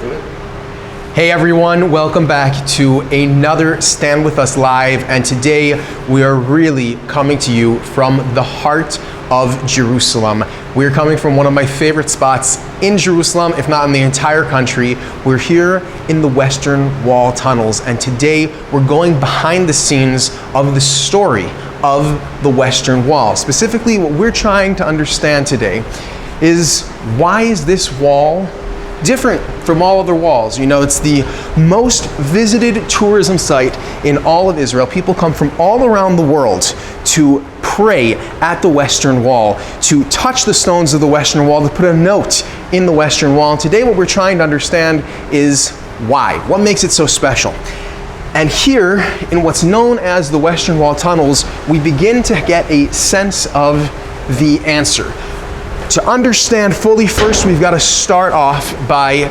Hey everyone, welcome back to another Stand With Us Live, and today we are really coming to you from the heart of Jerusalem. We're coming from one of my favorite spots in Jerusalem, if not in the entire country. We're here in the Western Wall tunnels, and today we're going behind the scenes of the story of the Western Wall. Specifically, what we're trying to understand today is, why is this wall different from all other walls? You know, it's the most visited tourism site in all of Israel. People come from all around the world to pray at the Western Wall, to touch the stones of the Western Wall, to put a note in the Western Wall. And today what we're trying to understand is why. What makes it so special? And here, in what's known as the Western Wall tunnels, we begin to get a sense of the answer. To understand fully, first we've got to start off by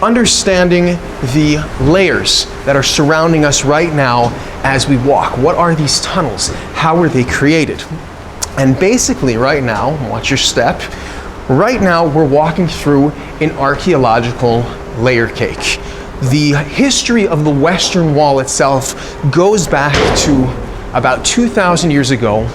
understanding the layers that are surrounding us right now as we walk. What are these tunnels? How were they created? And basically right now, watch your step, right now we're walking through an archaeological layer cake. The history of the Western Wall itself goes back to about 2,000 years ago,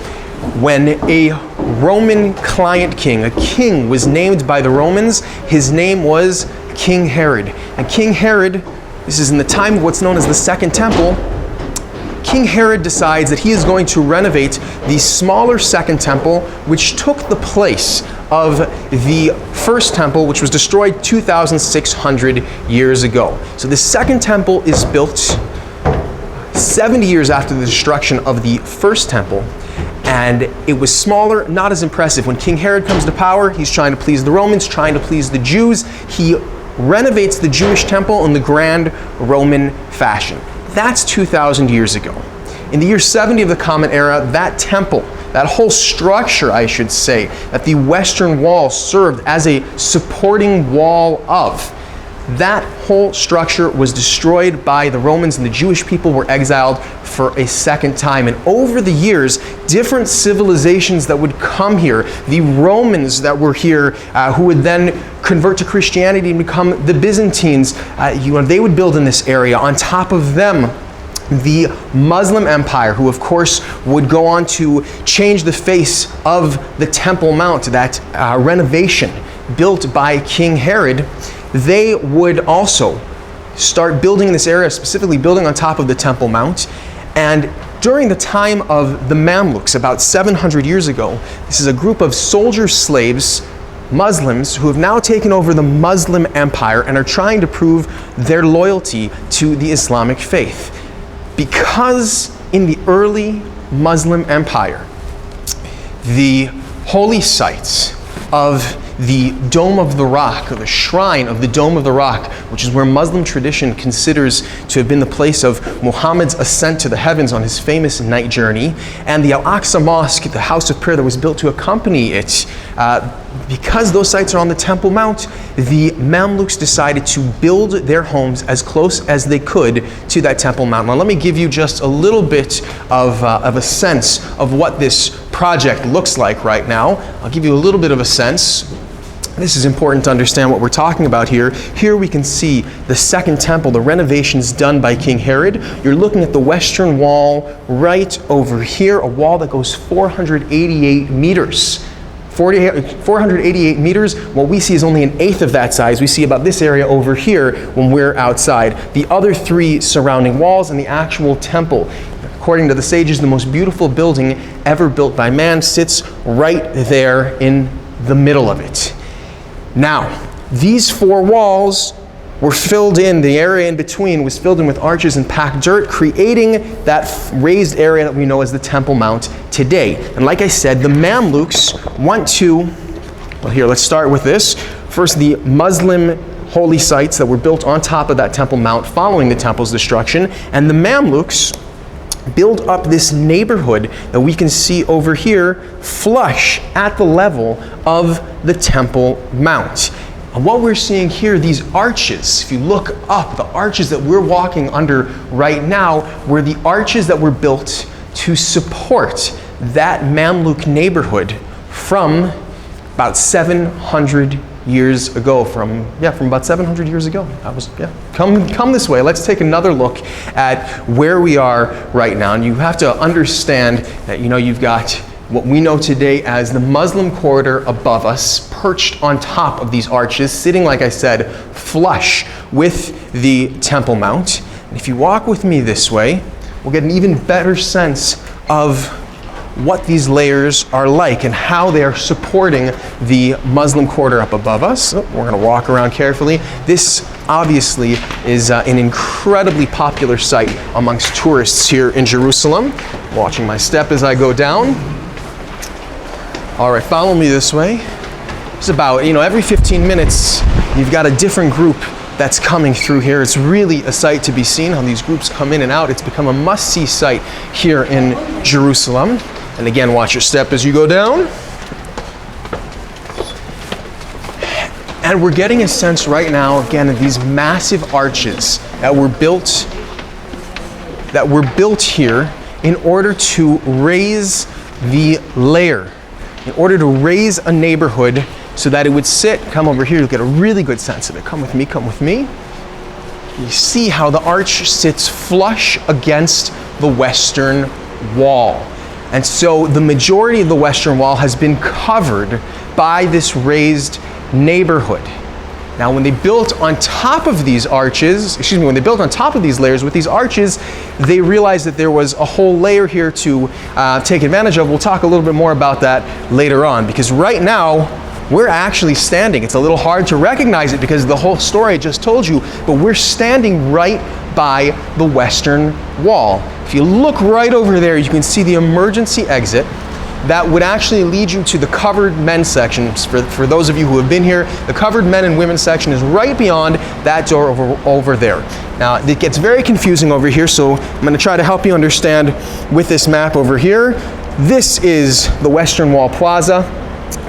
when a Roman client king, a king was named by the Romans. His name was King Herod. And King Herod, this is in the time of what's known as the Second Temple, King Herod decides that he is going to renovate the smaller Second Temple, which took the place of the First Temple, which was destroyed 2,600 years ago. So the Second Temple is built 70 years after the destruction of the First Temple. And it was smaller, not as impressive. When King Herod comes to power, he's trying to please the Romans, trying to please the Jews. He renovates the Jewish temple in the grand Roman fashion. That's 2,000 years ago. In the year 70 of the Common Era, that temple, that whole structure, I should say, that the Western Wall served as a supporting wall of, that whole structure was destroyed by the Romans, and the Jewish people were exiled for a second time. And over the years, different civilizations that would come here, the Romans that were here, who would then convert to Christianity and become the Byzantines, they would build in this area. On top of them, the Muslim Empire, who of course would go on to change the face of the Temple Mount, that renovation built by King Herod. They would also start building in this area, specifically building on top of the Temple Mount. And during the time of the Mamluks, about 700 years ago, this is a group of soldier slaves, Muslims, who have now taken over the Muslim Empire and are trying to prove their loyalty to the Islamic faith. Because in the early Muslim Empire, the holy sites of the Dome of the Rock, or the shrine of the Dome of the Rock, which is where Muslim tradition considers to have been the place of Muhammad's ascent to the heavens on his famous night journey, and the Al-Aqsa Mosque, the house of prayer that was built to accompany it. Because those sites are on the Temple Mount, the Mamluks decided to build their homes as close as they could to that Temple Mount. Now let me give you just a little bit of a sense of what this project looks like right now. I'll give you a little bit of a sense. This is important to understand what we're talking about here. Here we can see the Second Temple, the renovations done by King Herod. You're looking at the Western Wall right over here, a wall that goes 488 meters. 488 meters, what we see is only an eighth of that size. We see about this area over here when we're outside. The other three surrounding walls and the actual temple, according to the sages, the most beautiful building ever built by man, sits right there in the middle of it. Now, these four walls were filled in, the area in between was filled in with arches and packed dirt, creating that raised area that we know as the Temple Mount today. And like I said, the Mamluks want to, well here, let's start with this. First, the Muslim holy sites that were built on top of that Temple Mount following the temple's destruction, and the Mamluks build up this neighborhood that we can see over here, flush at the level of the Temple Mount. And what we're seeing here, these arches, if you look up, the arches that we're walking under right now were the arches that were built to support that Mamluk neighborhood from about 700 years ago, from about 700 years ago. Come this way. Let's take another look at where we are right now. And you have to understand that, you've got what we know today as the Muslim corridor above us, perched on top of these arches, sitting, like I said, flush with the Temple Mount. And if you walk with me this way, we'll get an even better sense of what these layers are like and how they are supporting the Muslim corridor up above us. We're going to walk around carefully. This obviously is an incredibly popular site amongst tourists here in Jerusalem. Watching my step as I go down. All right, follow me this way. It's about, every 15 minutes, you've got a different group that's coming through here. It's really a sight to be seen, how these groups come in and out. It's become a must-see sight here in Jerusalem. And again, watch your step as you go down. And we're getting a sense right now, again, of these massive arches that were built here in order to raise the layer, in order to raise a neighborhood so that it would sit. Come over here, you'll get a really good sense of it. Come with me, come with me. You see how the arch sits flush against the western wall. And so the majority of the western wall has been covered by this raised neighborhood. Now, when they built on top of these arches, when they built on top of these layers with these arches, they realized that there was a whole layer here to take advantage of. We'll talk a little bit more about that later on, because right now, we're actually standing. It's a little hard to recognize it because of the whole story I just told you, but we're standing right by the western wall. If you look right over there, you can see the emergency exit that would actually lead you to the covered men's section. For those of you who have been here, the covered men and women's section is right beyond that door over there. Now, it gets very confusing over here, so I'm going to try to help you understand with this map over here. This is the Western Wall Plaza,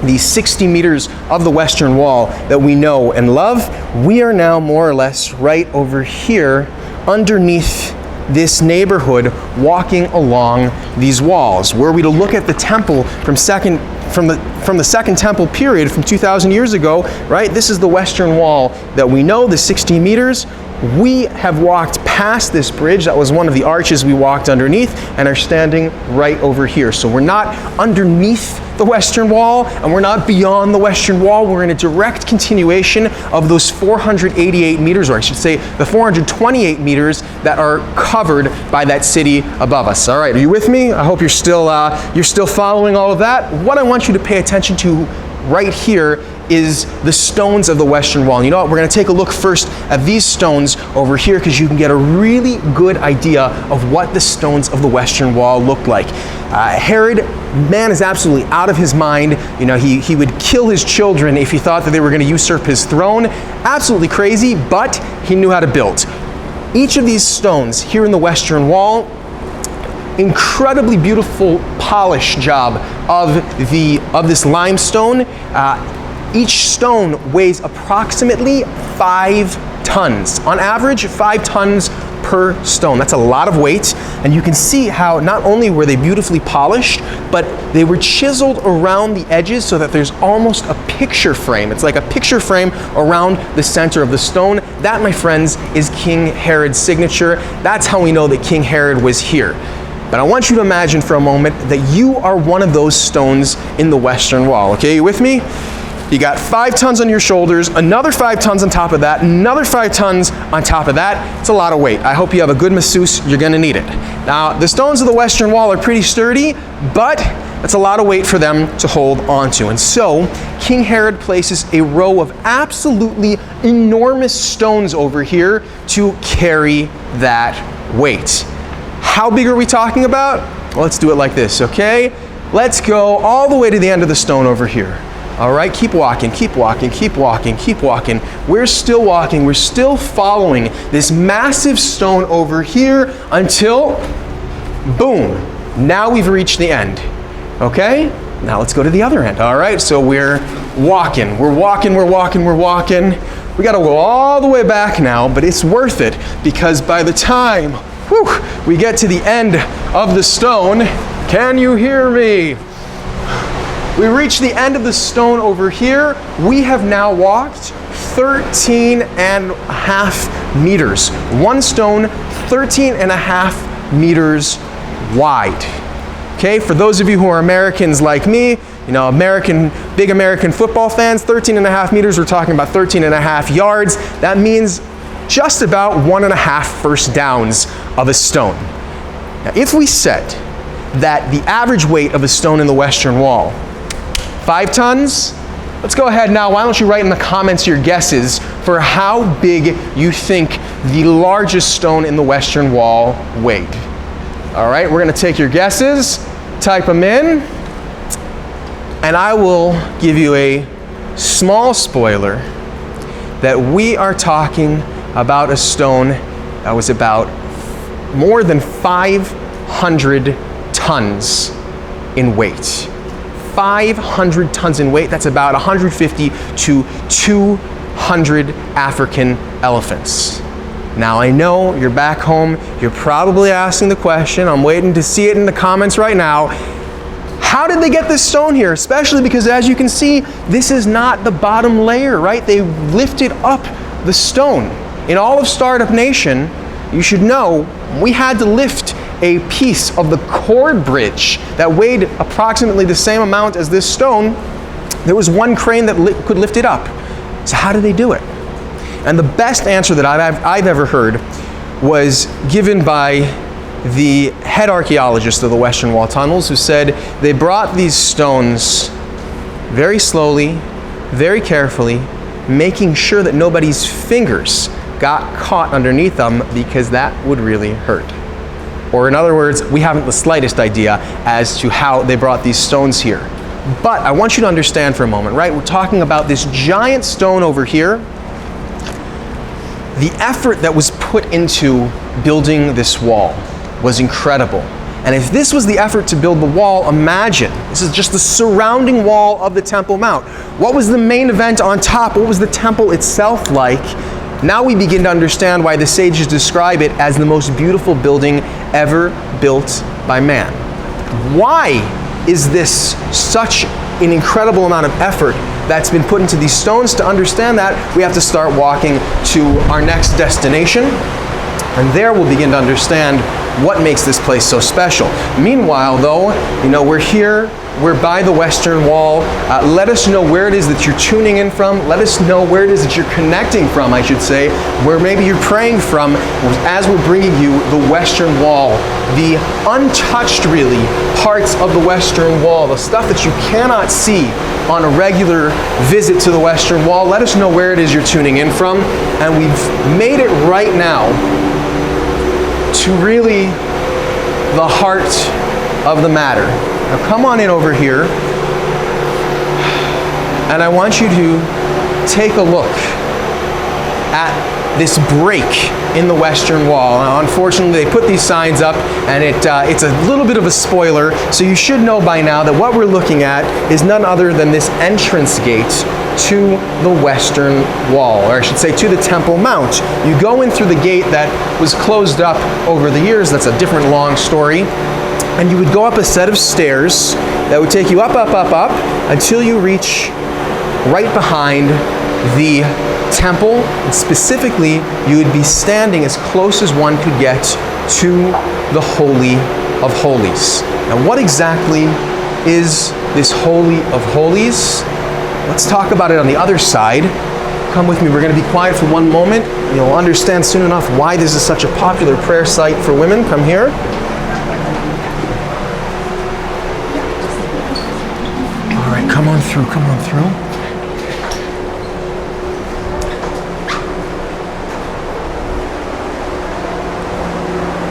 the 60 meters of the Western Wall that we know and love. We are now more or less right over here underneath this neighborhood, walking along these walls. Were we to look at the temple from the second temple period from 2,000 years ago, right? This is the Western Wall that we know, the 60 meters. We have walked past this bridge. That was one of the arches we walked underneath, and are standing right over here. So we're not underneath the Western Wall, and we're not beyond the Western Wall. We're in a direct continuation of those 488 meters, or I should say the 428 meters that are covered by that city above us. All right, are you with me? I hope you're still following all of that. What I want you to pay attention to right here is the stones of the Western Wall. And you know what? We're going to take a look first at these stones over here, because you can get a really good idea of what the stones of the Western Wall looked like. Herod, man, is absolutely out of his mind. He would kill his children if he thought that they were going to usurp his throne. Absolutely crazy, but he knew how to build. Each of these stones here in the Western Wall, incredibly beautiful polish job of this limestone. Each stone weighs approximately 5 tons. On average, 5 tons per stone. That's a lot of weight. And you can see how not only were they beautifully polished, but they were chiseled around the edges so that there's almost a picture frame. It's like a picture frame around the center of the stone. That, my friends, is King Herod's signature. That's how we know that King Herod was here. But I want you to imagine for a moment that you are one of those stones in the Western Wall. Okay, you with me? You got 5 tons on your shoulders, another 5 tons on top of that, another 5 tons on top of that. It's a lot of weight. I hope you have a good masseuse. You're going to need it. Now, the stones of the Western Wall are pretty sturdy, but it's a lot of weight for them to hold onto. And so, King Herod places a row of absolutely enormous stones over here to carry that weight. How big are we talking about? Well, let's do it like this, okay? Let's go all the way to the end of the stone over here. All right, keep walking, keep walking, keep walking, keep walking. We're still walking, we're still following this massive stone over here until, boom, now we've reached the end, okay? Now let's go to the other end, all right? So we're walking, we're walking, we're walking, we're walking. We gotta go all the way back now, but it's worth it, because by the time, we get to the end of the stone, can you hear me? We reached the end of the stone over here. We have now walked 13.5 meters. One stone, 13.5 meters wide. Okay, for those of you who are Americans like me, you know, big American football fans, 13.5 meters, we're talking about 13.5 yards. That means just about 1.5 first downs of a stone. Now, if we said that the average weight of a stone in the Western Wall, 5 tons, let's go ahead now. Why don't you write in the comments your guesses for how big you think the largest stone in the Western Wall weighed. All right, we're going to take your guesses, type them in, and I will give you a small spoiler that we are talking about a stone that was about more than 500 tons in weight. 500 tons in weight, that's about 150 to 200 African elephants. Now I know you're back home, you're probably asking the question, I'm waiting to see it in the comments right now, how did they get this stone here? Especially because, as you can see, this is not the bottom layer, right? They lifted up the stone. In all of Startup Nation, you should know, we had to lift a piece of the cord bridge that weighed approximately the same amount as this stone. There was one crane that could lift it up. So how did they do it? And the best answer that I've ever heard was given by the head archaeologist of the Western Wall tunnels, who said they brought these stones very slowly, very carefully, making sure that nobody's fingers got caught underneath them, because that would really hurt. Or in other words, we haven't the slightest idea as to how they brought these stones here. But I want you to understand for a moment, right? We're talking about this giant stone over here. The effort that was put into building this wall was incredible. And if this was the effort to build the wall, imagine, this is just the surrounding wall of the Temple Mount. What was the main event on top? What was the temple itself like? Now we begin to understand why the sages describe it as the most beautiful building ever built by man. Why is this such an incredible amount of effort that's been put into these stones? To understand that, we have to start walking to our next destination, and there we'll begin to understand what makes this place so special. Meanwhile, though, you know, we're here, we're by the Western Wall. Let us know where it is that you're tuning in from. Let us know where it is that you're connecting from, I should say, where maybe you're praying from, as we're bringing you the Western Wall, the untouched, really, parts of the Western Wall, the stuff that you cannot see on a regular visit to the Western Wall. Let us know where it is you're tuning in from, and we've made it right now to really the heart of the matter. Now come on in over here, and I want you to take a look at this break in the Western Wall. Now, unfortunately, they put these signs up, and it's a little bit of a spoiler, so you should know by now that what we're looking at is none other than this entrance gate to the Western Wall, or I should say to the Temple Mount. You go in through the gate that was closed up over the years. That's a different long story. And you would go up a set of stairs that would take you up, up, up, up, until you reach right behind the temple. And specifically, you would be standing as close as one could get to the Holy of Holies. Now, what exactly is this Holy of Holies? Let's talk about it on the other side. Come with me. We're going to be quiet for one moment. You'll understand soon enough why this is such a popular prayer site for women. Come here. All right, come on through, come on through.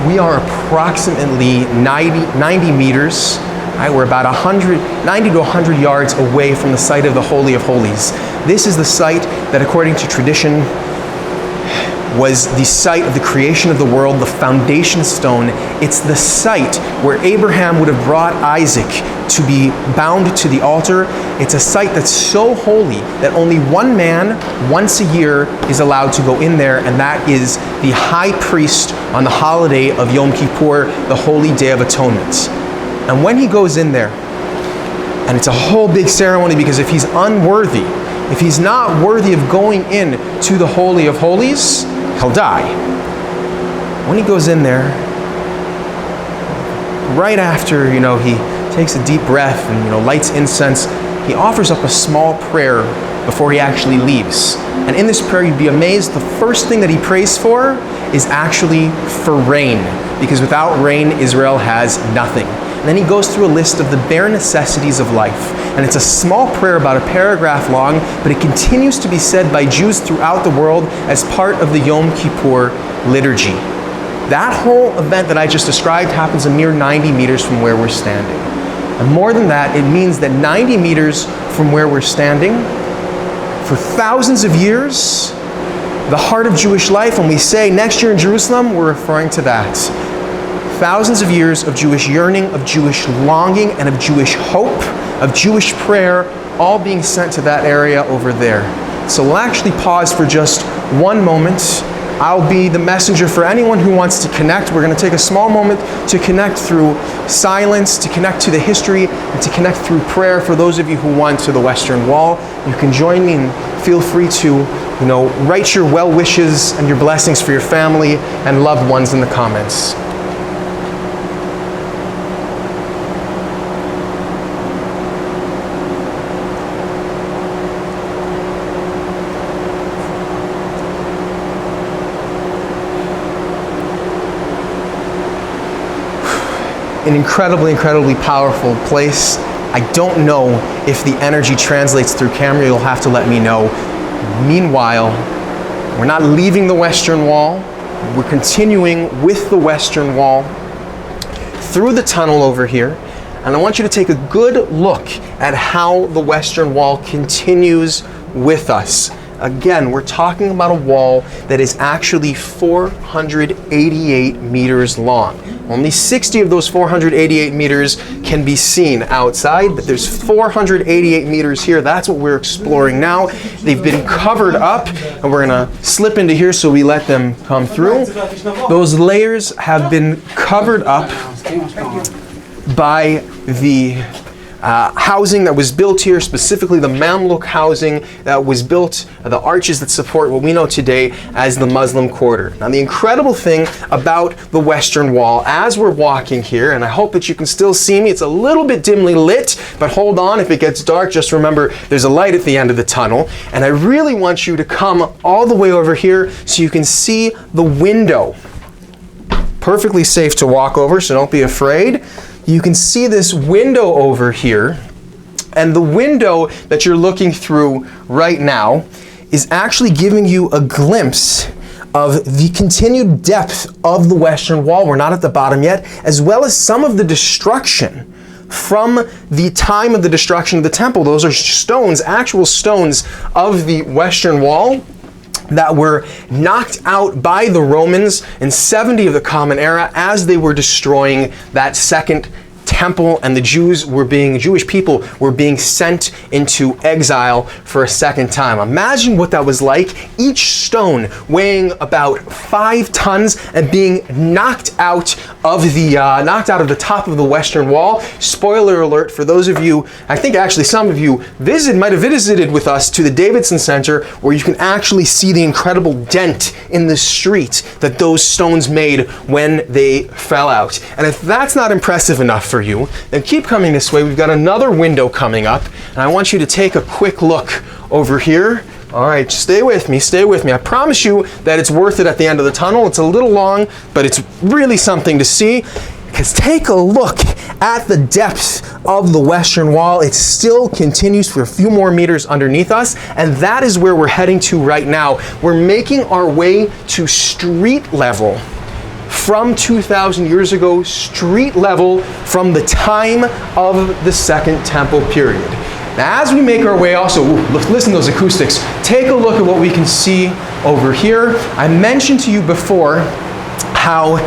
We are approximately 90 meters. Right, we're about 90 to 100 yards away from the site of the Holy of Holies. This is the site that, according to tradition, was the site of the creation of the world, the foundation stone. It's the site where Abraham would have brought Isaac to be bound to the altar. It's a site that's so holy that only one man once a year is allowed to go in there, and that is the high priest on the holiday of Yom Kippur, the Holy Day of Atonement. And when he goes in there, And it's a whole big ceremony because if he's unworthy, if he's not worthy of going in to the Holy of Holies, he'll die. When he goes in there, right after, he takes a deep breath and, lights incense, he offers up a small prayer before he actually leaves. And in this prayer, you'd be amazed, the first thing that he prays for is actually for rain, because without rain, Israel has nothing. And then he goes through a list of the bare necessities of life. And it's a small prayer about a paragraph long, but it continues to be said by Jews throughout the world as part of the Yom Kippur liturgy. That whole event that I just described happens a mere 90 meters from where we're standing. And more than that, it means that 90 meters from where we're standing, for thousands of years, the heart of Jewish life, when we say next year in Jerusalem, we're referring to that. Thousands of years of Jewish yearning, of Jewish longing, and of Jewish hope, of Jewish prayer, all being sent to that area over there. So we'll actually pause for just one moment. I'll be the messenger for anyone who wants to connect. We're going to take a small moment to connect through silence, to connect to the history, and to connect through prayer for those of you who want to the Western Wall. You can join me and feel free to, write your well wishes and your blessings for your family and loved ones in the comments. An incredibly, incredibly powerful place. I don't know if the energy translates through camera. You'll have to let me know. Meanwhile, we're not leaving the Western Wall. We're continuing with the Western Wall through the tunnel over here. And I want you to take a good look at how the Western Wall continues with us. Again, we're talking about a wall that is actually 488 meters long. Only 60 of those 488 meters can be seen outside, but there's 488 meters here. That's what we're exploring now. They've been covered up, and we're gonna slip into here so we let them come through. Those layers have been covered up by the housing that was built here, specifically the Mamluk housing that was built, the arches that support what we know today as the Muslim quarter. Now, the incredible thing about the Western Wall, as we're walking here, and I hope that you can still see me, it's a little bit dimly lit, but hold on, if it gets dark, just remember there's a light at the end of the tunnel, and I really want you to come all the way over here so you can see the window. Perfectly safe to walk over, so don't be afraid. You can see this window over here, and the window that you're looking through right now is actually giving you a glimpse of the continued depth of the Western Wall. We're not at the bottom yet, as well as some of the destruction from the time of the destruction of the temple. Those are stones, actual stones of the Western Wall that were knocked out by the Romans in 70 of the Common Era as they were destroying that second temple, and the Jewish people were being sent into exile for a second time. Imagine what that was like. Each stone weighing about 5 tons and being knocked out of the top of the Western Wall. Spoiler alert for those of you, I think actually some of you might have visited with us to the Davidson Center, where you can actually see the incredible dent in the street that those stones made when they fell out. And if that's not impressive enough for you, then keep coming this way. We've got another window coming up, and I want you to take a quick look over here. All right, stay with me, stay with me. I promise you that it's worth it at the end of the tunnel. It's a little long, but it's really something to see. Because take a look at the depth of the Western Wall. It still continues for a few more meters underneath us, and that is where we're heading to right now. We're making our way to street level from 2,000 years ago, street level from the time of the Second Temple period. Now, as we make our way also, listen to those acoustics. Take a look at what we can see over here. I mentioned to you before how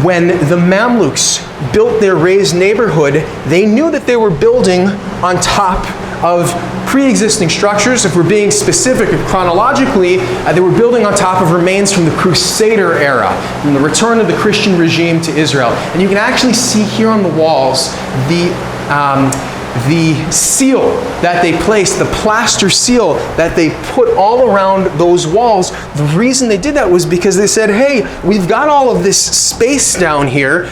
when the Mamluks built their raised neighborhood, they knew that they were building on top of pre-existing structures. If we're being specific chronologically, they were building on top of remains from the Crusader era, from the return of the Christian regime to Israel. And you can actually see here on the walls the the seal that they placed, the plaster seal that they put all around those walls, the reason they did that was because they said, hey, we've got all of this space down here.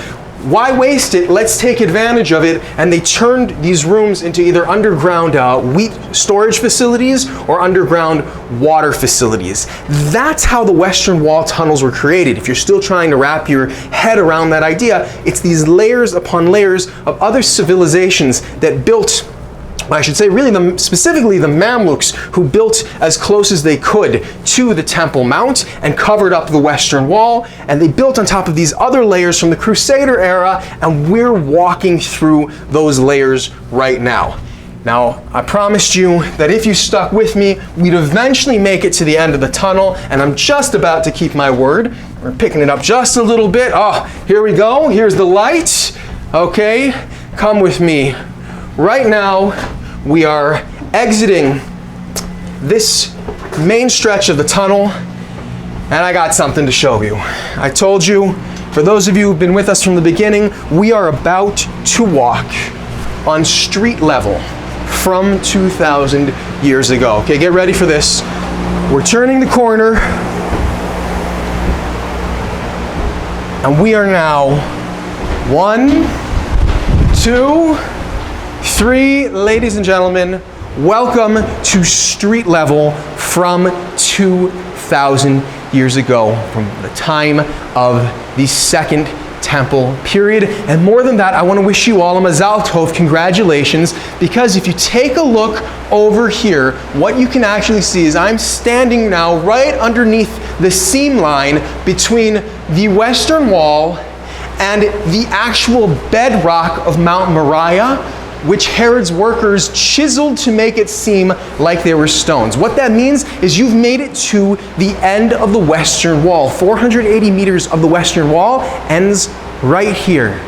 Why waste it? Let's take advantage of it. And they turned these rooms into either underground wheat storage facilities or underground water facilities. That's how the Western Wall tunnels were created. If you're still trying to wrap your head around that idea, it's these layers upon layers of other civilizations that built, I should say really specifically the Mamluks, who built as close as they could to the Temple Mount and covered up the Western Wall, and they built on top of these other layers from the Crusader era, and we're walking through those layers right now. Now, I promised you that if you stuck with me, we'd eventually make it to the end of the tunnel, and I'm just about to keep my word. We're picking it up just a little bit. Oh, here we go. Here's the light. Okay, come with me. Right now, we are exiting this main stretch of the tunnel, and I got something to show you. I told you, for those of you who've been with us from the beginning, we are about to walk on street level from 2,000 years ago. Okay, get ready for this. We're turning the corner, and we are now 1, 2, 3, ladies and gentlemen, welcome to street level from 2,000 years ago, from the time of the Second Temple period. And more than that, I want to wish you all a Mazal Tov, congratulations, because if you take a look over here, what you can actually see is I'm standing now right underneath the seam line between the Western Wall and the actual bedrock of Mount Moriah, which Herod's workers chiseled to make it seem like they were stones. What that means is you've made it to the end of the Western Wall. 480 meters of the Western Wall ends right here.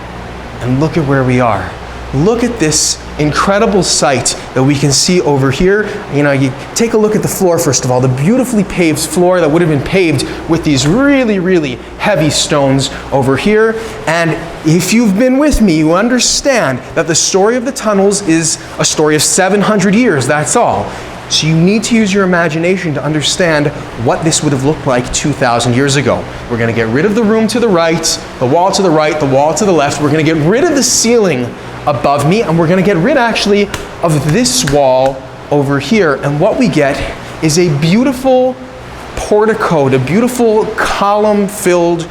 And look at where we are. Look at this incredible sight that we can see over here. You know, you take a look at the floor, first of all, the beautifully paved floor that would have been paved with these really, really heavy stones over here. And if you've been with me, you understand that the story of the tunnels is a story of 700 years, that's all. So you need to use your imagination to understand what this would have looked like 2,000 years ago. We're going to get rid of the room to the right, the wall to the right, the wall to the left. We're going to get rid of the ceiling above me, and we're going to get rid actually of this wall over here. And what we get is a beautiful portico, a beautiful column-filled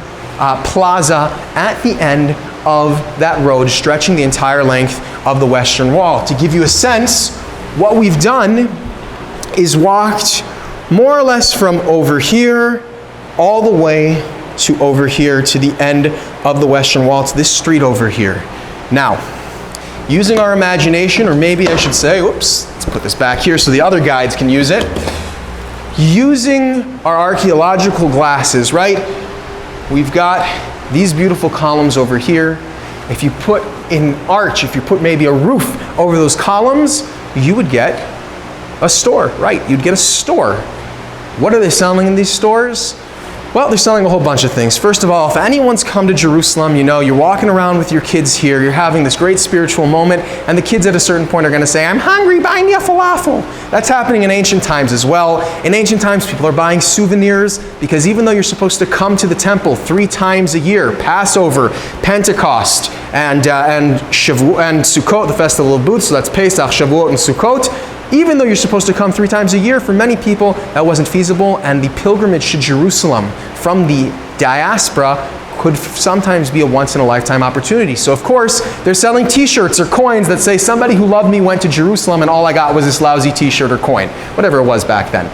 plaza at the end of that road, stretching the entire length of the Western Wall. To give you a sense, what we've done is walked more or less from over here all the way to over here to the end of the Western Wall. It's this street over here. Now, using our imagination, or maybe I should say, oops, let's put this back here so the other guides can use it. Using our archaeological glasses, right? We've got these beautiful columns over here. If you put an arch, if you put maybe a roof over those columns, you would get a store, right? You'd get a store. What are they selling in these stores? Well, they're selling a whole bunch of things. First of all, if anyone's come to Jerusalem, you know, you're walking around with your kids here, you're having this great spiritual moment, and the kids at a certain point are going to say, I'm hungry, buy me a falafel. That's happening in ancient times as well. In ancient times, people are buying souvenirs because even though you're supposed to come to the temple 3 times a year, Passover, Pentecost, and Sukkot, the Festival of Booths, so that's Pesach, Shavuot, and Sukkot, even though you're supposed to come 3 times a year, for many people that wasn't feasible, and the pilgrimage to Jerusalem from the diaspora could sometimes be a once-in-a-lifetime opportunity. So of course, they're selling t-shirts or coins that say, somebody who loved me went to Jerusalem and all I got was this lousy t-shirt or coin, whatever it was back then.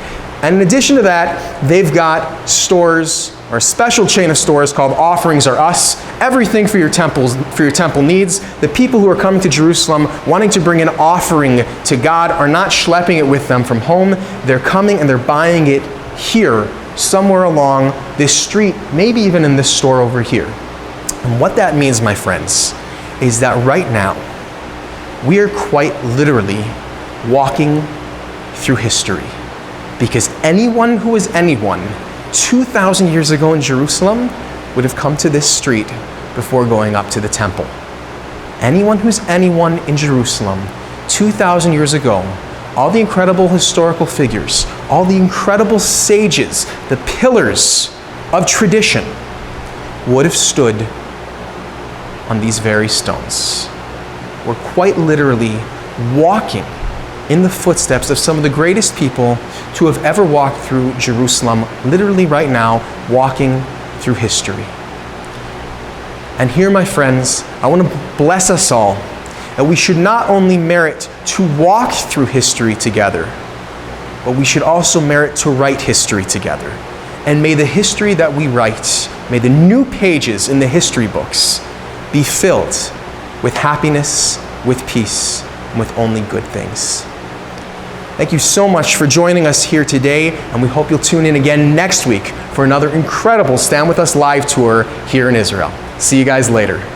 And in addition to that, they've got stores, or a special chain of stores called Offerings Are Us. Everything for your temple needs. The people who are coming to Jerusalem wanting to bring an offering to God are not schlepping it with them from home. They're coming and they're buying it here, somewhere along this street, maybe even in this store over here. And what that means, my friends, is that right now, we are quite literally walking through history. Because anyone who is anyone 2,000 years ago in Jerusalem would have come to this street before going up to the temple. Anyone who's anyone in Jerusalem 2,000 years ago, all the incredible historical figures, all the incredible sages, the pillars of tradition would have stood on these very stones. We're quite literally walking in the footsteps of some of the greatest people to have ever walked through Jerusalem, literally right now, walking through history. And here, my friends, I want to bless us all that we should not only merit to walk through history together, but we should also merit to write history together. And may the history that we write, may the new pages in the history books be filled with happiness, with peace, and with only good things. Thank you so much for joining us here today, and we hope you'll tune in again next week for another incredible Stand With Us live tour here in Israel. See you guys later.